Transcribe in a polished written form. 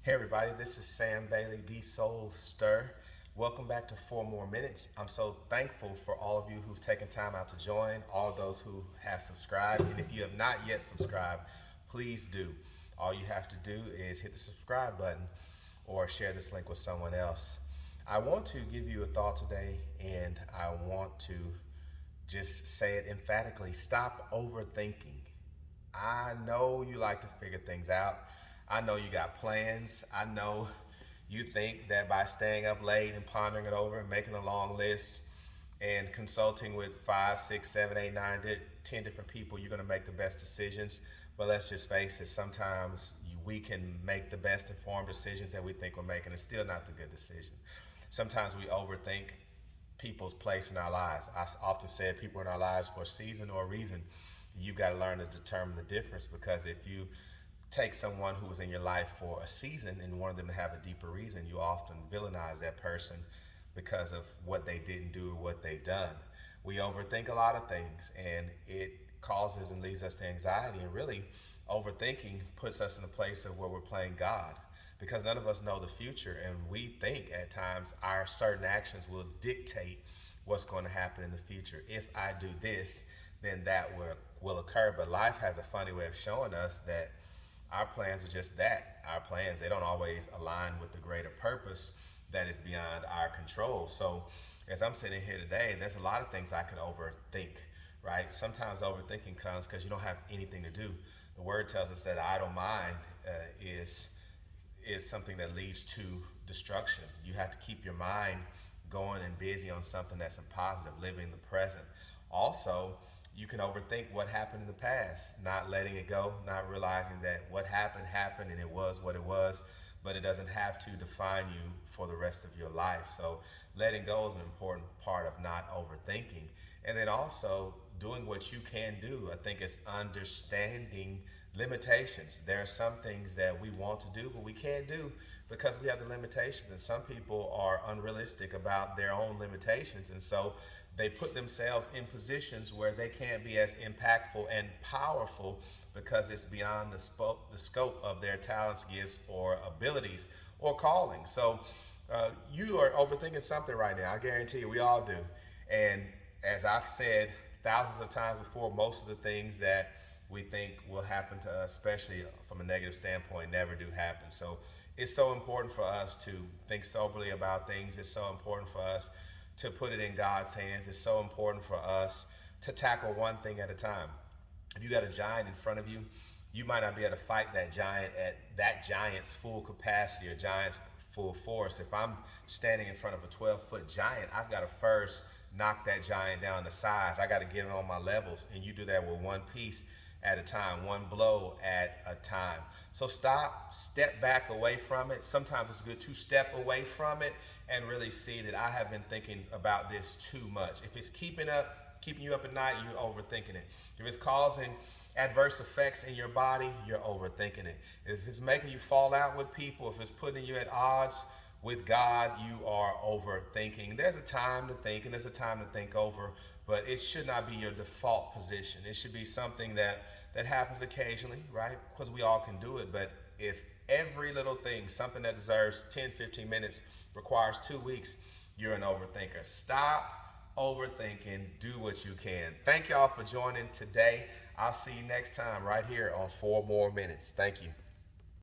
Hey everybody, this is Sam Bailey, the Soul Stir. Welcome back to 4 More Minutes. I'm so thankful for all of you who've taken time out to join, all those who have subscribed. And if you have not yet subscribed, please do. All you have to do is hit the subscribe button or share this link with someone else. I want to give you a thought today, and I want to just say it emphatically. Stop overthinking. I know you like to figure things out. I know you got plans. I know you think that by staying up late and pondering it over and making a long list and consulting with 5, 6, 7, 8, 9, 10 different people, you're going to make the best decisions. But let's just face it, sometimes we can make the best informed decisions that we think we're making. It's still not the good decision. Sometimes we overthink people's place in our lives. I often say people in our lives for a season or a reason. You've got to learn to determine the difference, because if you take someone who was in your life for a season and wanted them to have a deeper reason, you often villainize that person because of what they didn't do or what they've done. We overthink a lot of things, and it causes and leads us to anxiety. And really, overthinking puts us in a place of where we're playing God, because none of us know the future, and we think at times our certain actions will dictate what's going to happen in the future. If I do this, then that will occur. But life has a funny way of showing us that our plans are just that. Our plans, they don't always align with the greater purpose that is beyond our control. So as I'm sitting here today, there's a lot of things I could overthink, right? Sometimes overthinking comes because you don't have anything to do. The word tells us that idle mind is something that leads to destruction. You have to keep your mind going and busy on something that's a positive, living the present. Also, you can overthink what happened in the past, not letting it go, not realizing that what happened happened and it was what it was, but it doesn't have to define you for the rest of your life. So letting go is an important part of not overthinking. And then also doing what you can do. I think it's understanding limitations. There are some things that we want to do, but we can't do because we have the limitations. And some people are unrealistic about their own limitations. And so they put themselves in positions where they can't be as impactful and powerful because it's beyond the scope of their talents, gifts, or abilities or calling. So you are overthinking something right now. I guarantee you, we all do. And as I've said thousands of times before, most of the things that we think will happen to us, especially from a negative standpoint, never do happen. So it's so important for us to think soberly about things. It's so important for us to put it in God's hands. It's so important for us to tackle one thing at a time. If you got a giant in front of you, you might not be able to fight that giant at that giant's full capacity or giant's full force. If I'm standing in front of a 12-foot giant, I've got to first knock that giant down to size. I got to get it on my levels, and you do that with one piece at a time, one blow at a time. So step back away from it. Sometimes it's good to step away from it and really see that I have been thinking about this too much. If it's keeping you up at night, you're overthinking it. If it's causing adverse effects in your body, you're overthinking it. If it's making you fall out with people, if it's putting you at odds with God, you are overthinking. There's a time to think and there's a time to think over, but it should not be your default position. It should be something that happens occasionally, right? Because we all can do it. But if every little thing, something that deserves 10, 15 minutes, requires 2 weeks, you're an overthinker. Stop overthinking. Do what you can. Thank y'all for joining today. I'll see you next time right here on 4 More Minutes. Thank you.